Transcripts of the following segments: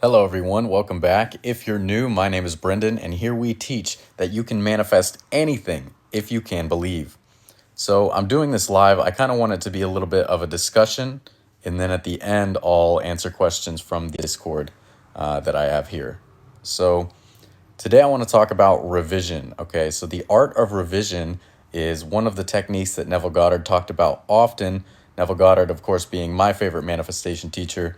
Hello, everyone. Welcome back. If you're new, my name is Brendan, and here we teach that you can manifest anything if you can believe. So I'm doing this live. I kind of want it to be a little bit of a discussion, and then at the end, I'll answer questions from the Discord that I have here. So today I want to talk about revision. Okay, so the art of revision is one of the techniques that Neville Goddard talked about often. Neville Goddard, of course, being my favorite manifestation teacher.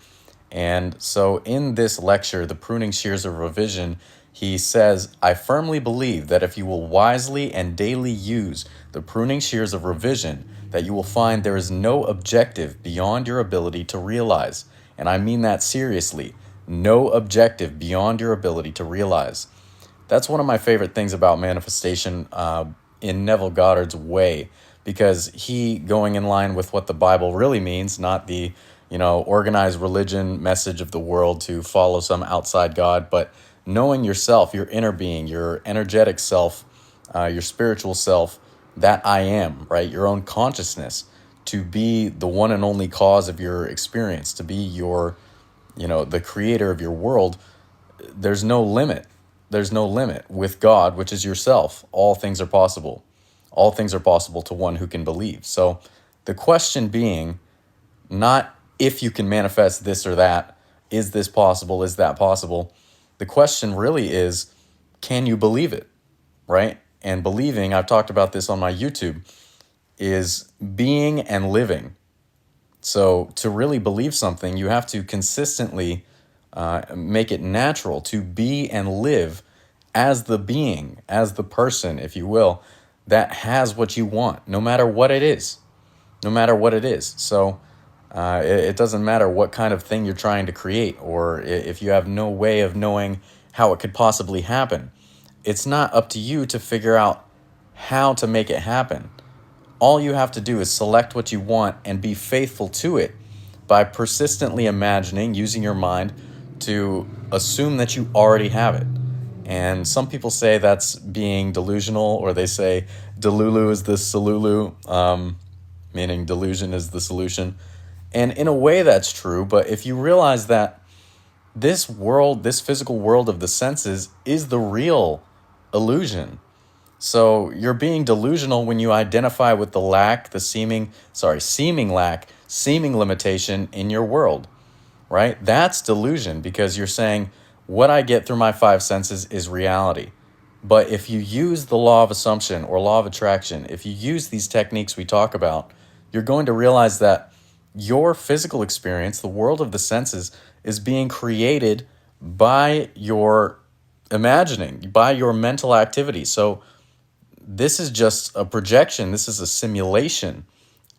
And so in this lecture, The Pruning Shears of Revision, he says, I firmly believe that if you will wisely and daily use the pruning shears of revision, that you will find there is no objective beyond your ability to realize. And I mean that seriously. No objective beyond your ability to realize. That's one of my favorite things about manifestation in Neville Goddard's way, because he, going in line with what the Bible really means, not the organized religion message of the world to follow some outside God, but knowing yourself, your inner being, your energetic self, your spiritual self, that I am, right? Your own consciousness, to be the one and only cause of your experience, to be your, the creator of your world. There's no limit. There's no limit. With God, which is yourself, all things are possible. All things are possible to one who can believe. So the question being, not if you can manifest this or that, is this possible, is that possible? The question really is, can you believe it, right? And believing, I've talked about this on my YouTube, is being and living. So to really believe something, you have to consistently make it natural to be and live as the being, as the person, if you will, that has what you want, no matter what it is. No matter what it is. So it doesn't matter what kind of thing you're trying to create, or if you have no way of knowing how it could possibly happen. It's not up to you to figure out how to make it happen. All you have to do is select what you want and be faithful to it by persistently imagining, using your mind to assume that you already have it. And some people say that's being delusional, or they say Delulu is the Solulu, meaning delusion is the solution. And in a way that's true, but if you realize that this world, this physical world of the senses, is the real illusion. So you're being delusional when you identify with the lack, seeming lack, seeming limitation in your world, right? That's delusion, because you're saying, what I get through my five senses is reality. But if you use the law of assumption or law of attraction, if you use these techniques we talk about, you're going to realize that your physical experience, the world of the senses, is being created by your imagining, by your mental activity. So this is just a projection. This is a simulation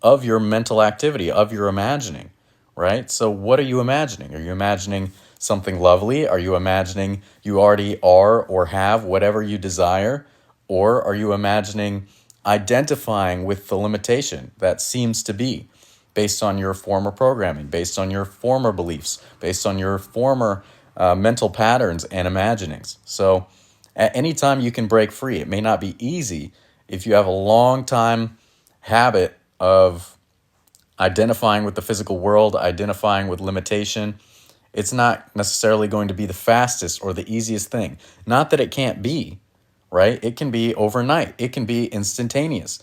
of your mental activity, of your imagining, right? So what are you imagining? Are you imagining something lovely? Are you imagining you already are or have whatever you desire? Or are you imagining identifying with the limitation that seems to be, based on your former programming, based on your former beliefs, based on your former mental patterns and imaginings? So at any time you can break free. It may not be easy if you have a long time habit of identifying with the physical world, identifying with limitation. It's not necessarily going to be the fastest or the easiest thing. Not that it can't be, right? It can be overnight. It can be instantaneous.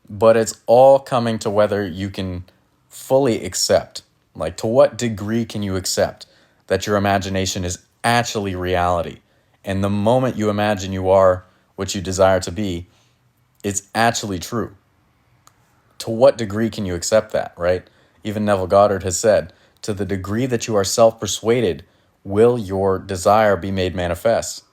But it's all coming to whether you can fully accept, like, to what degree can you accept that your imagination is actually reality? And the moment you imagine you are what you desire to be, it's actually true. To what degree can you accept that, right? Even Neville Goddard has said, to the degree that you are self-persuaded, will your desire be made manifest?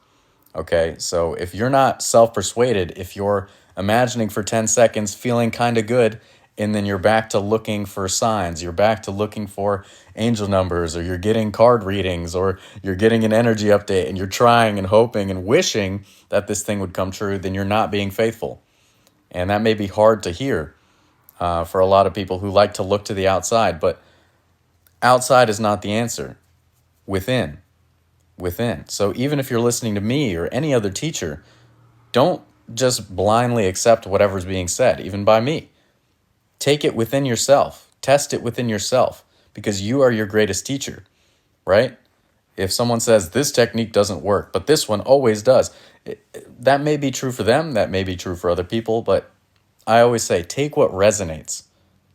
Okay, so if you're not self-persuaded, if you're imagining for 10 seconds, feeling kind of good, and then you're back to looking for signs, you're back to looking for angel numbers, or you're getting card readings, or you're getting an energy update, and you're trying and hoping and wishing that this thing would come true, then you're not being faithful. And that may be hard to hear for a lot of people who like to look to the outside, but outside is not the answer. Within. So even if you're listening to me or any other teacher, don't just blindly accept whatever's being said, even by me. Take it within yourself. Test it within yourself, because you are your greatest teacher, right? If someone says this technique doesn't work, but this one always does, that may be true for them, that may be true for other people, but I always say take what resonates,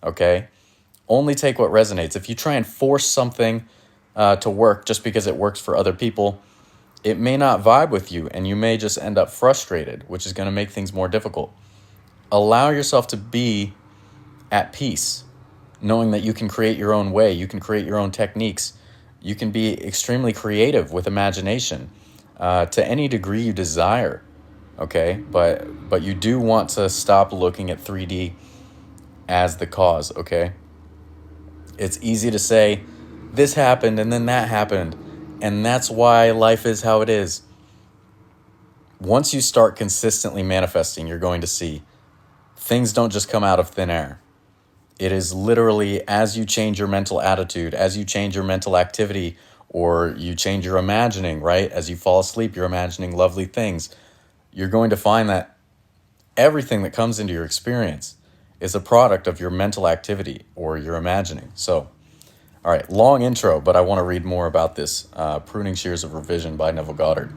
okay? Only take what resonates. If you try and force something to work just because it works for other people, it may not vibe with you and you may just end up frustrated, which is going to make things more difficult. Allow yourself to be at peace, knowing that you can create your own way, you can create your own techniques, you can be extremely creative with imagination to any degree you desire, okay? But you do want to stop looking at 3D as the cause, okay? It's easy to say, this happened and then that happened, and that's why life is how it is. Once you start consistently manifesting, you're going to see things don't just come out of thin air. It is literally as you change your mental attitude, as you change your mental activity, or you change your imagining, right? As you fall asleep, you're imagining lovely things. You're going to find that everything that comes into your experience is a product of your mental activity or your imagining. So, all right, long intro, but I want to read more about this. Pruning Shears of Revision by Neville Goddard.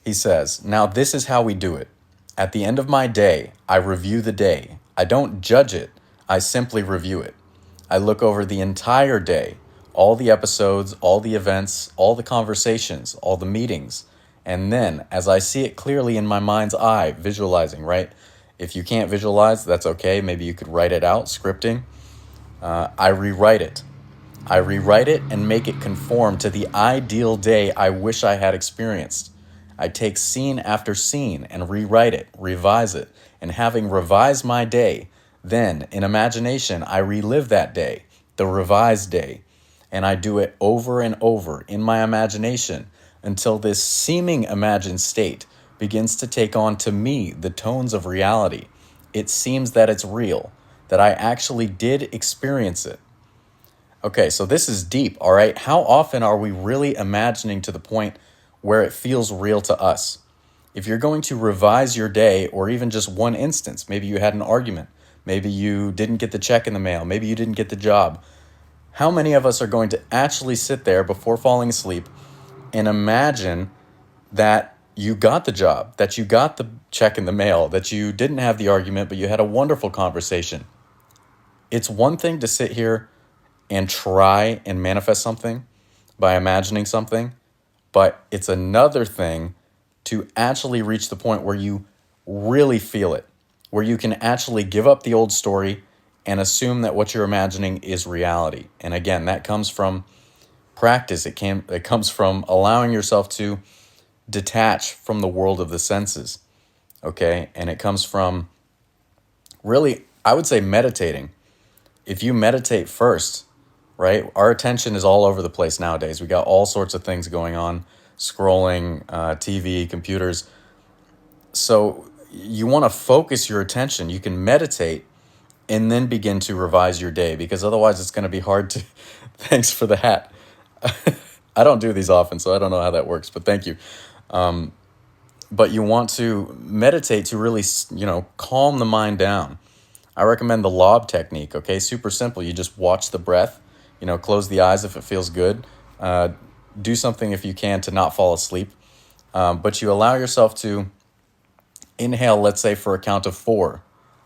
He says, now this is how we do it. At the end of my day, I review the day. I don't judge it. I simply review it. I look over the entire day, all the episodes, all the events, all the conversations, all the meetings. And then, as I see it clearly in my mind's eye, visualizing, right? If you can't visualize, that's okay. Maybe you could write it out, scripting. I rewrite it. I rewrite it and make it conform to the ideal day I wish I had experienced. I take scene after scene and rewrite it, revise it, and having revised my day, then, in imagination, I relive that day, the revised day, and I do it over and over in my imagination until this seeming imagined state begins to take on to me the tones of reality. It seems that it's real, that I actually did experience it. Okay, so this is deep, all right? How often are we really imagining to the point where it feels real to us? If you're going to revise your day, or even just one instance, maybe you had an argument, maybe you didn't get the check in the mail, maybe you didn't get the job. How many of us are going to actually sit there before falling asleep and imagine that you got the job, that you got the check in the mail, that you didn't have the argument, but you had a wonderful conversation? It's one thing to sit here and try and manifest something by imagining something, but it's another thing to actually reach the point where you really feel it, where you can actually give up the old story and assume that what you're imagining is reality. And again, that comes from practice. It comes from allowing yourself to detach from the world of the senses, okay? And it comes from really, I would say, meditating. If you meditate first, right? Our attention is all over the place nowadays. We got all sorts of things going on, scrolling, TV, computers. So you want to focus your attention. You can meditate and then begin to revise your day, because otherwise it's going to be hard to... Thanks for the hat. I don't do these often, so I don't know how that works, but thank you. But you want to meditate to really, calm the mind down. I recommend the lob technique, okay? Super simple. You just watch the breath, close the eyes if it feels good. Do something if you can to not fall asleep. But you allow yourself to inhale, let's say for a count of 4,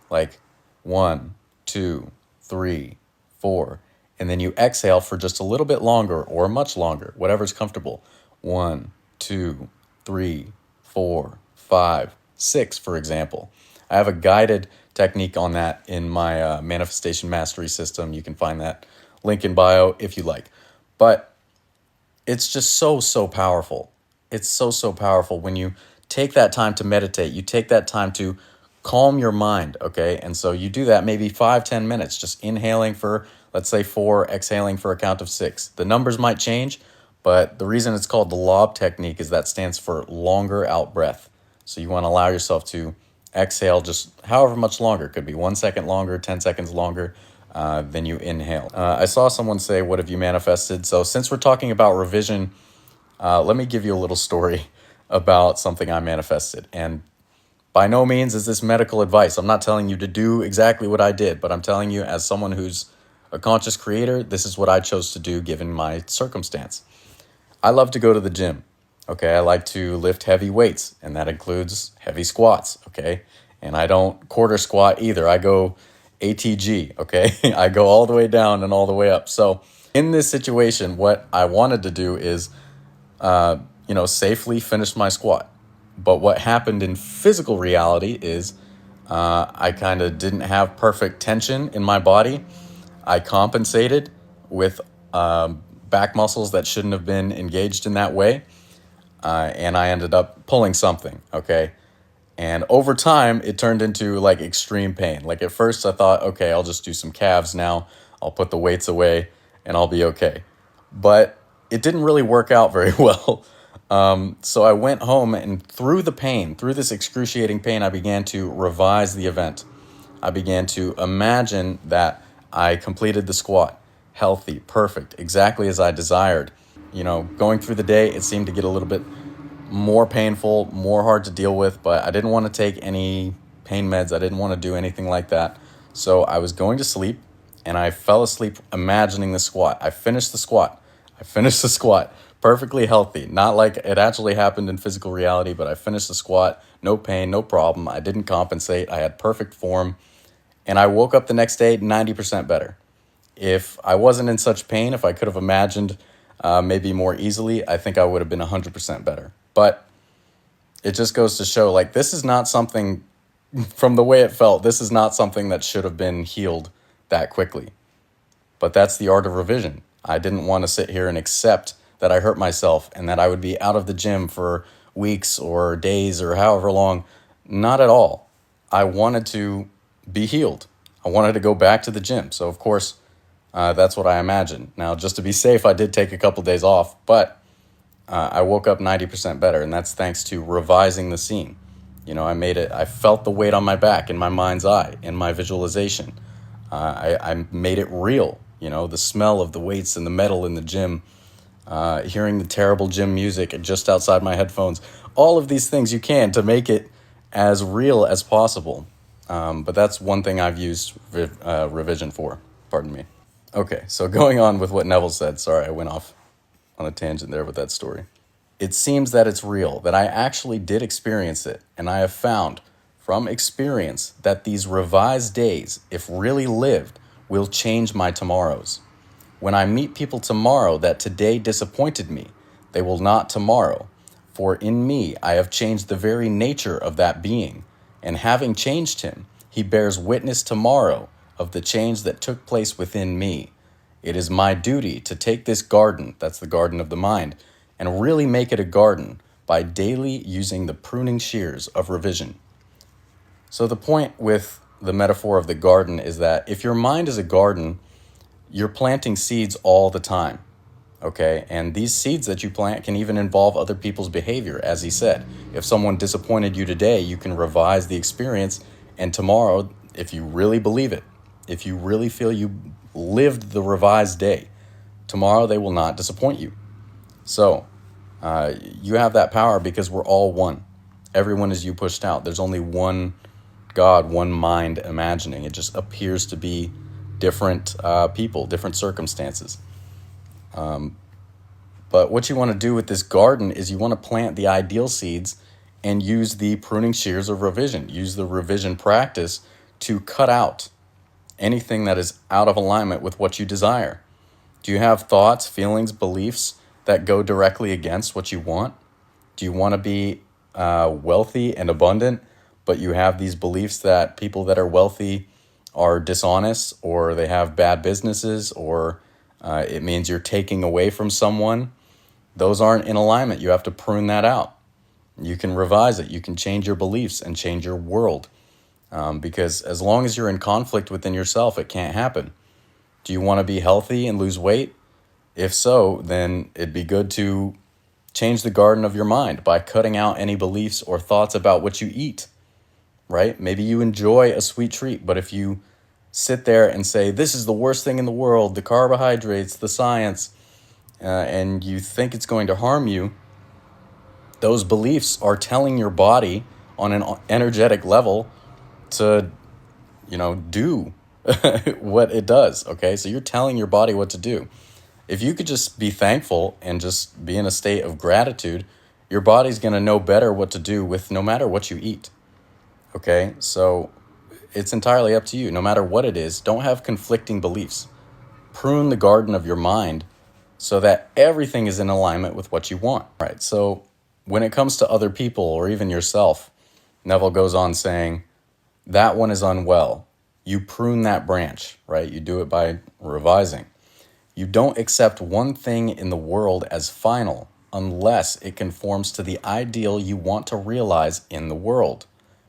like 1, 2, 3, 4. And then you exhale for just a little bit longer or much longer, whatever's comfortable. 1, 2, 3, 4, 5, 6, for example. I have a guided technique on that in my manifestation mastery system. You can find that link in bio if you like. But it's just so powerful. It's so powerful when you take that time to meditate. You take that time to calm your mind, okay? And so you do that maybe 5-10 minutes, just inhaling for, let's say 4, exhaling for a count of 6. The numbers might change, but the reason it's called the lob technique is that stands for longer out breath. So you want to allow yourself to exhale just however much longer. It could be 1 second longer, 10 seconds longer than you inhale. I saw someone say, what have you manifested? So since we're talking about revision, let me give you a little story about something I manifested. And by no means is this medical advice. I'm not telling you to do exactly what I did, but I'm telling you, as someone who's a conscious creator, this is what I chose to do given my circumstance. I love to go to the gym. Okay, I like to lift heavy weights, and that includes heavy squats. Okay, and I don't quarter squat either. I go ATG. Okay, I go all the way down and all the way up. So in this situation, what I wanted to do is, safely finish my squat. But what happened in physical reality is I kind of didn't have perfect tension in my body. I compensated with back muscles that shouldn't have been engaged in that way. And I ended up pulling something, okay? And over time, it turned into like extreme pain. Like at first, I thought, okay, I'll just do some calves now. I'll put the weights away and I'll be okay. But it didn't really work out very well. So I went home, and through the pain, through this excruciating pain, I began to revise the event. I began to imagine that I completed the squat, healthy, perfect, exactly as I desired. Going through the day, it seemed to get a little bit more painful, more hard to deal with, but I didn't want to take any pain meds. I didn't want to do anything like that. So I was going to sleep, and I fell asleep imagining the squat. I finished the squat. Perfectly healthy. Not like it actually happened in physical reality, but I finished the squat, no pain, no problem. I didn't compensate. I had perfect form. And I woke up the next day 90% better. If I wasn't in such pain, if I could have imagined maybe more easily, I think I would have been 100% better. But it just goes to show, like, this is not something, from the way it felt, this is not something that should have been healed that quickly. But that's the art of revision. I didn't want to sit here and accept that I hurt myself and that I would be out of the gym for weeks or days or however long. Not at all. I wanted to be healed. I wanted to go back to the gym. So, of course, that's what I imagined. Now, just to be safe, I did take a couple days off, but I woke up 90% better, and that's thanks to revising the scene. I felt the weight on my back, in my mind's eye, in my visualization. I made it real, the smell of the weights and the metal in the gym, hearing the terrible gym music just outside my headphones, all of these things you can to make it as real as possible. But that's one thing I've used revision for. Pardon me. Okay, so going on with what Neville said. Sorry, I went off on a tangent there with that story. It seems that it's real, that I actually did experience it, and I have found from experience that these revised days, if really lived, will change my tomorrows. When I meet people tomorrow that today disappointed me, they will not tomorrow. For in me I have changed the very nature of that being, and having changed him, he bears witness tomorrow of the change that took place within me. It is my duty to take this garden, that's the garden of the mind, and really make it a garden by daily using the pruning shears of revision. So the point with the metaphor of the garden is that if your mind is a garden, you're planting seeds all the time, okay? And these seeds that you plant can even involve other people's behavior, as he said. If someone disappointed you today, you can revise the experience, and tomorrow, if you really believe it, if you really feel you lived the revised day, tomorrow they will not disappoint you. So you have that power because we're all one. Everyone is you pushed out. There's only one God, one mind imagining. It just appears to be different people, different circumstances. But what you want to do with this garden is you want to plant the ideal seeds and use the pruning shears of revision. Use the revision practice to cut out anything that is out of alignment with what you desire. Do you have thoughts, feelings, beliefs that go directly against what you want? Do you want to be wealthy and abundant, but you have these beliefs that people that are wealthy are dishonest, or they have bad businesses, or it means you're taking away from someone? Those aren't in alignment. You have to prune that out. You can revise it. You can change your beliefs and change your world. Because as long as you're in conflict within yourself, it can't happen. Do you want to be healthy and lose weight? If so, then it'd be good to change the garden of your mind by cutting out any beliefs or thoughts about what you eat, right? Maybe you enjoy a sweet treat, but if you sit there and say, this is the worst thing in the world, the carbohydrates, the science, and you think it's going to harm you, those beliefs are telling your body on an energetic level to, do what it does, okay? So you're telling your body what to do. If you could just be thankful and just be in a state of gratitude, your body's going to know better what to do with no matter what you eat. Okay? So it's entirely up to you. No matter what it is, don't have conflicting beliefs. Prune the garden of your mind so that everything is in alignment with what you want. Right? So when it comes to other people or even yourself, Neville goes on saying, that one is unwell. You prune that branch, right? You do it by revising. You don't accept one thing in the world as final unless it conforms to the ideal you want to realize in the world.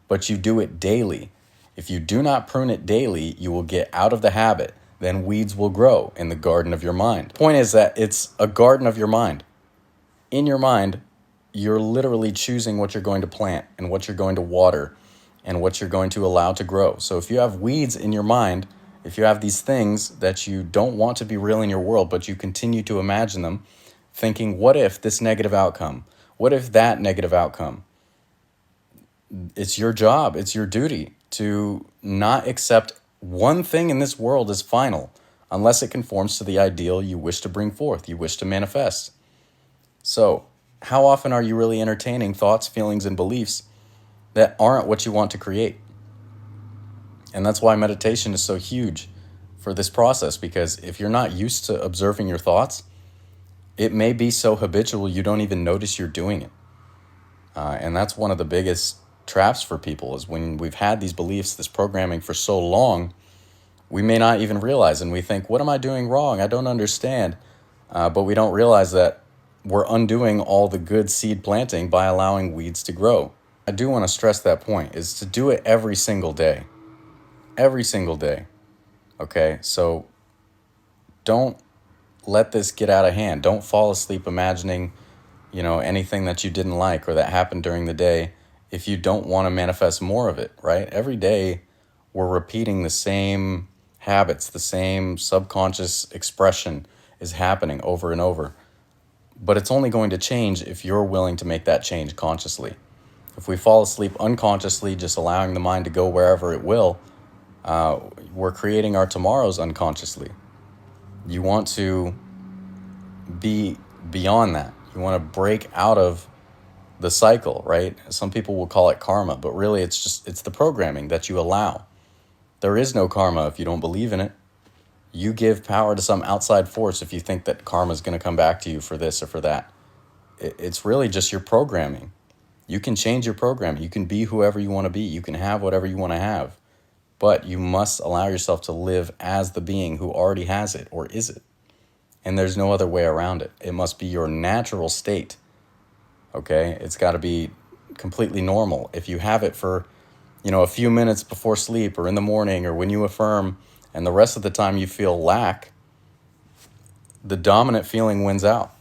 But you do it daily. If you do not prune it daily, you will get out of the habit. Then weeds will grow in the garden of your mind. The point is that it's a garden of your mind. In your mind, you're literally choosing what you're going to plant and what you're going to water and what you're going to allow to grow. So if you have weeds in your mind, if you have these things that you don't want to be real in your world, but you continue to imagine them, thinking, what if this negative outcome? What if that negative outcome? It's your job, it's your duty to not accept one thing in this world as final unless it conforms to the ideal you wish to bring forth, you wish to manifest. So, how often are you really entertaining thoughts, feelings, and beliefs that aren't what you want to create? And that's why meditation is so huge for this process, because if you're not used to observing your thoughts, it may be so habitual you don't even notice you're doing it. And that's one of the biggest traps for people, is when we've had these beliefs, this programming for so long, we may not even realize, and we think, what am I doing wrong? I don't understand. But we don't realize that we're undoing all the good seed planting by allowing weeds to grow. I do want to stress that point, is to do it every single day. Every single day. Okay, so don't let this get out of hand. Don't fall asleep imagining, anything that you didn't like or that happened during the day if you don't want to manifest more of it, right? Every day we're repeating the same habits, the same subconscious expression is happening over and over. But it's only going to change if you're willing to make that change consciously. If we fall asleep unconsciously, just allowing the mind to go wherever it will, we're creating our tomorrows unconsciously. You want to be beyond that. You want to break out of the cycle, right? Some people will call it karma, but really it's the programming that you allow. There is no karma if you don't believe in it. You give power to some outside force if you think that karma is going to come back to you for this or for that. It's really just your programming. You can change your programming. You can be whoever you want to be. You can have whatever you want to have. But you must allow yourself to live as the being who already has it or is it. And there's no other way around it. It must be your natural state. Okay? It's got to be completely normal. If you have it for, a few minutes before sleep or in the morning or when you affirm, and the rest of the time you feel lack, the dominant feeling wins out.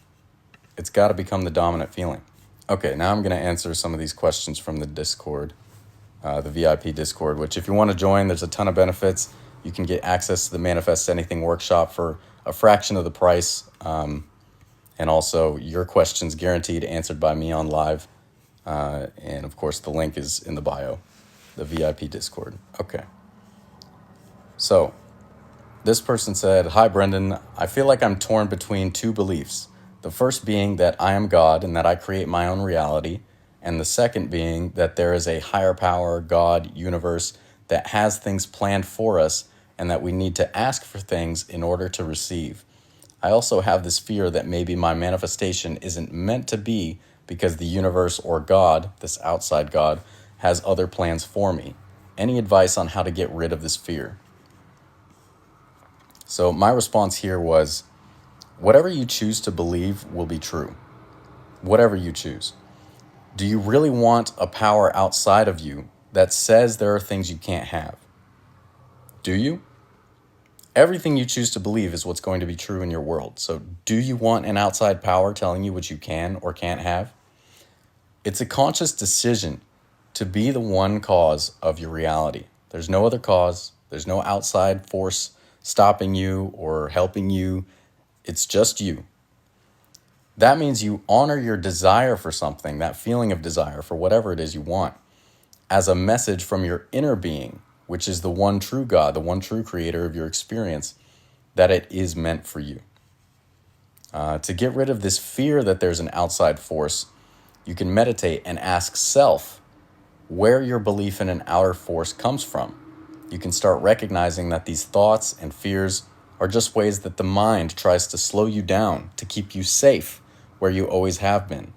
It's got to become the dominant feeling. Okay, now I'm going to answer some of these questions from the Discord. The VIP Discord, which if you want to join, there's a ton of benefits. You can get access to the Manifest Anything workshop for a fraction of the price. And also your questions guaranteed answered by me on live. And of course, the link is in the bio, the VIP Discord. Okay. So this person said, "Hi, Brendan. I feel like I'm torn between two beliefs. The first being that I am God and that I create my own reality. And the second being that there is a higher power, God, universe, that has things planned for us and that we need to ask for things in order to receive. I also have this fear that maybe my manifestation isn't meant to be because the universe or God, this outside God, has other plans for me. Any advice on how to get rid of this fear?" So my response here was, whatever you choose to believe will be true. Whatever you choose. Do you really want a power outside of you that says there are things you can't have? Do you? Everything you choose to believe is what's going to be true in your world. So do you want an outside power telling you what you can or can't have? It's a conscious decision to be the one cause of your reality. There's no other cause. There's no outside force stopping you or helping you. It's just you. That means you honor your desire for something, that feeling of desire for whatever it is you want, as a message from your inner being, which is the one true God, the one true creator of your experience, that it is meant for you. To get rid of this fear that there's an outside force, you can meditate and ask self where your belief in an outer force comes from. You can start recognizing that these thoughts and fears are just ways that the mind tries to slow you down to keep you safe where you always have been.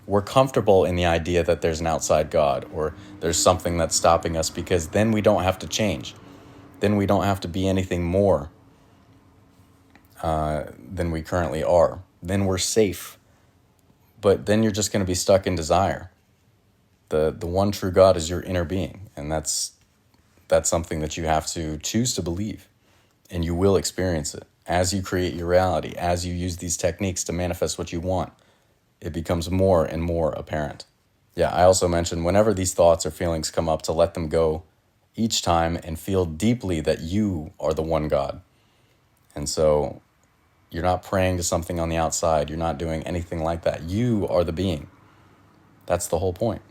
We're comfortable in the idea that there's an outside God or there's something that's stopping us, because then we don't have to change. Then we don't have to be anything more than we currently are. Then we're safe. But then you're just going to be stuck in desire. The one true God is your inner being, and that's something that you have to choose to believe, and you will experience it. As you create your reality, as you use these techniques to manifest what you want, it becomes more and more apparent. Yeah, I also mentioned whenever these thoughts or feelings come up, to let them go each time and feel deeply that you are the one God. And so you're not praying to something on the outside. You're not doing anything like that. You are the being. That's the whole point.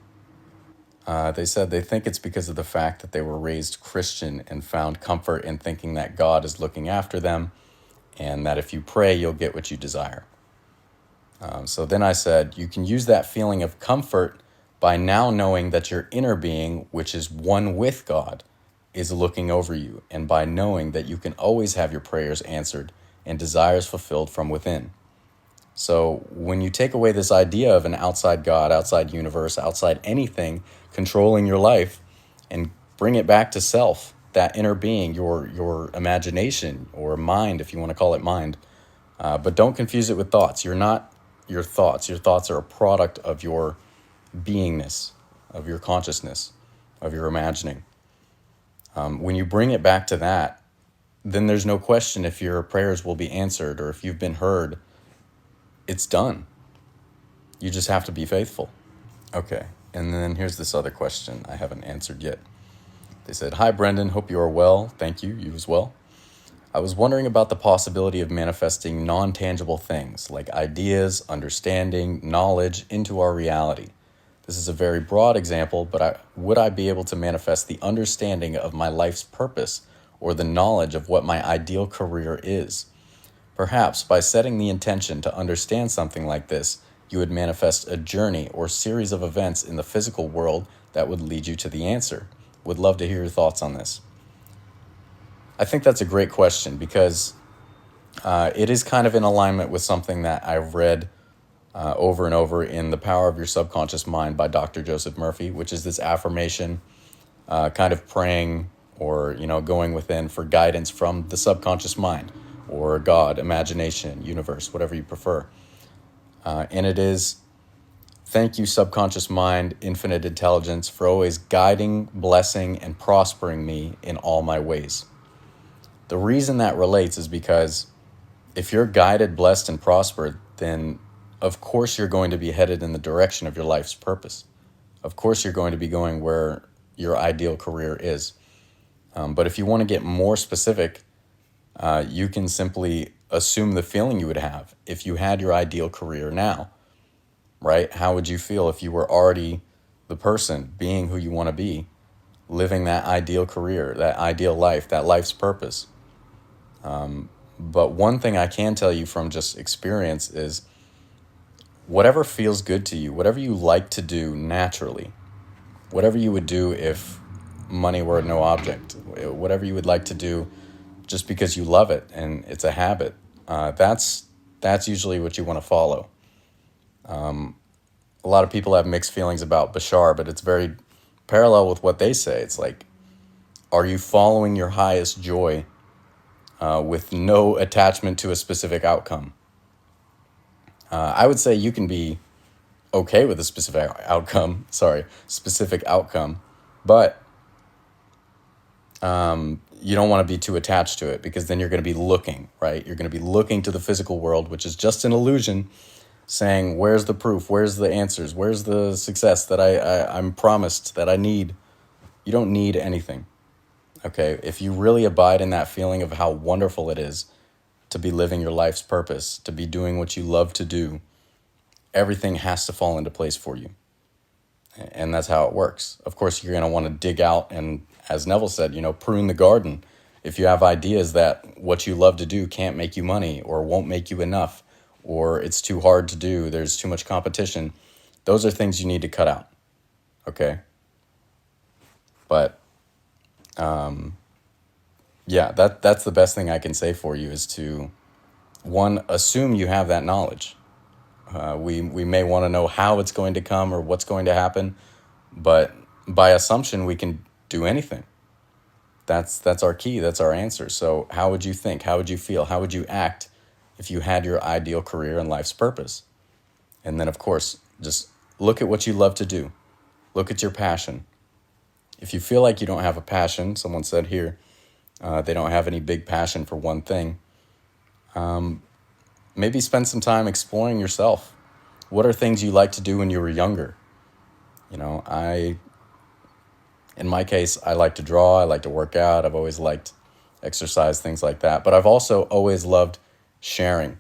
They said they think it's because of the fact that they were raised Christian and found comfort in thinking that God is looking after them and that if you pray, you'll get what you desire. So then I said, you can use that feeling of comfort by now knowing that your inner being, which is one with God, is looking over you, and by knowing that you can always have your prayers answered and desires fulfilled from within. So when you take away this idea of an outside God, outside universe, outside anything controlling your life, and bring it back to self, that inner being, your imagination or mind, if you want to call it mind, but don't confuse it with thoughts. You're not your thoughts. Your thoughts are a product of your beingness, of your consciousness, of your imagining. When you bring it back to that, then there's no question if your prayers will be answered or if you've been heard. It's done. You just have to be faithful. Okay, and then here's this other question I haven't answered yet. They said, "Hi, Brendan. Hope you are well." Thank you. You as well. I was wondering about the possibility of manifesting non-tangible things like ideas, understanding, knowledge into our reality. This is a very broad example, but would I be able to manifest the understanding of my life's purpose or the knowledge of what my ideal career is? Perhaps by setting the intention to understand something like this, you would manifest a journey or series of events in the physical world that would lead you to the answer. Would love to hear your thoughts on this. I think that's a great question because it is kind of in alignment with something that I've read over and over in The Power of Your Subconscious Mind by Dr. Joseph Murphy, which is this affirmation, kind of praying or, going within for guidance from the subconscious mind or God, imagination, universe, whatever you prefer. And it is, "Thank you, subconscious mind, infinite intelligence, for always guiding, blessing, and prospering me in all my ways." The reason that relates is because if you're guided, blessed, and prospered, then of course you're going to be headed in the direction of your life's purpose. Of course you're going to be going where your ideal career is. But if you want to get more specific, you can simply assume the feeling you would have if you had your ideal career now, right? How would you feel if you were already the person, being who you want to be, living that ideal career, that ideal life, that life's purpose? But one thing I can tell you from just experience is whatever feels good to you, whatever you like to do naturally, whatever you would do if money were no object, whatever you would like to do just because you love it and it's a habit, that's usually what you want to follow. A lot of people have mixed feelings about Bashar, but it's very parallel with what they say. It's like, are you following your highest joy with no attachment to a specific outcome? I would say you can be okay with a specific outcome, but you don't want to be too attached to it, because then you're going to be looking, right? You're going to be looking to the physical world, which is just an illusion, saying, where's the proof? Where's the answers? Where's the success that I'm promised, that I need? You don't need anything, okay? If you really abide in that feeling of how wonderful it is to be living your life's purpose, to be doing what you love to do, everything has to fall into place for you. And that's how it works. Of course, you're going to want to dig out and, as Neville said, prune the garden. If you have ideas that what you love to do can't make you money or won't make you enough, or it's too hard to do, there's too much competition. Those are things you need to cut out. Okay. But yeah, that's the best thing I can say for you is to, one, assume you have that knowledge. We may want to know how it's going to come or what's going to happen, but by assumption, we can do anything. That's our key. That's our answer. So how would you think? How would you feel? How would you act if you had your ideal career and life's purpose? And then, of course, just look at what you love to do. Look at your passion. If you feel like you don't have a passion, someone said here, they don't have any big passion for one thing, maybe spend some time exploring yourself. What are things you like to do when you were younger? You know, in my case, I like to draw, I like to work out, I've always liked exercise, things like that. But I've also always loved sharing.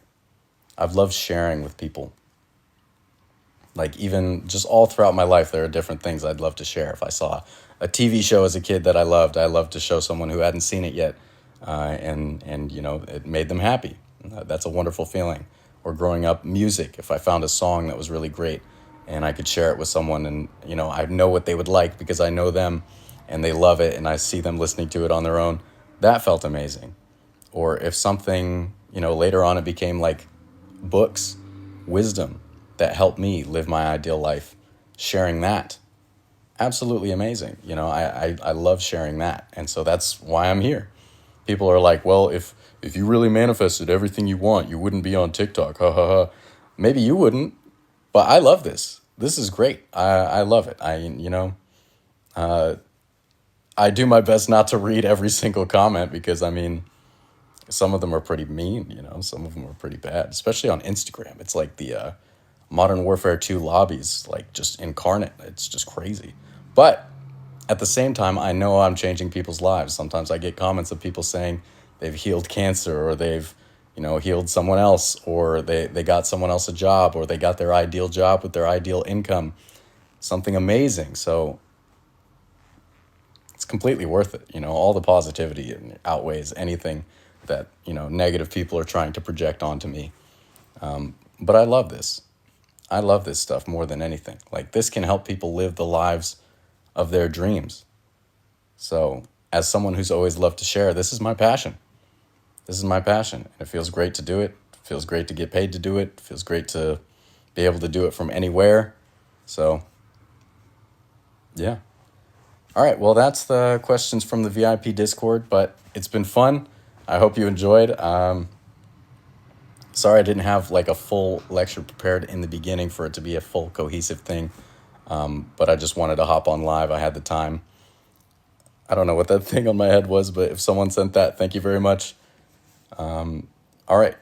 I've loved sharing with people. Like even just all throughout my life, there are different things I'd love to share. If I saw a TV show as a kid that I loved to show someone who hadn't seen it yet, and you know it made them happy. That's a wonderful feeling. Or growing up, music. If I found a song that was really great, and I could share it with someone, and you know I know what they would like because I know them, and they love it, and I see them listening to it on their own. That felt amazing. Or if something, you know, later on it became like books, wisdom that helped me live my ideal life, sharing that, absolutely amazing. You know, I love sharing that. And so that's why I'm here. People are like, well, if you really manifested everything you want, you wouldn't be on TikTok. Ha ha ha. Maybe you wouldn't, but I love this. This is great. I love it. I do my best not to read every single comment because I mean, some of them are pretty mean, you know, some of them are pretty bad, especially on Instagram. It's like the Modern Warfare 2 lobbies, like just incarnate. It's just crazy. But at the same time, I know I'm changing people's lives. Sometimes I get comments of people saying they've healed cancer or they've, you know, healed someone else or they got someone else a job or they got their ideal job with their ideal income. Something amazing. So it's completely worth it. You know, all the positivity outweighs anything that, you know, negative people are trying to project onto me. But I love this. I love this stuff more than anything. Like this can help people live the lives of their dreams. So as someone who's always loved to share, this is my passion. This is my passion. And it feels great to do it. It feels great to get paid to do it. It feels great to be able to do it from anywhere. So, yeah. All right. Well, that's the questions from the VIP Discord, but it's been fun. I hope you enjoyed. Sorry I didn't have like a full lecture prepared in the beginning for it to be a full cohesive thing. But I just wanted to hop on live. I had the time. I don't know what that thing on my head was, but if someone sent that, thank you very much. All right.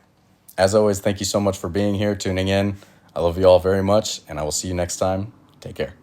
As always, thank you so much for being here, tuning in. I love you all very much, and I will see you next time. Take care.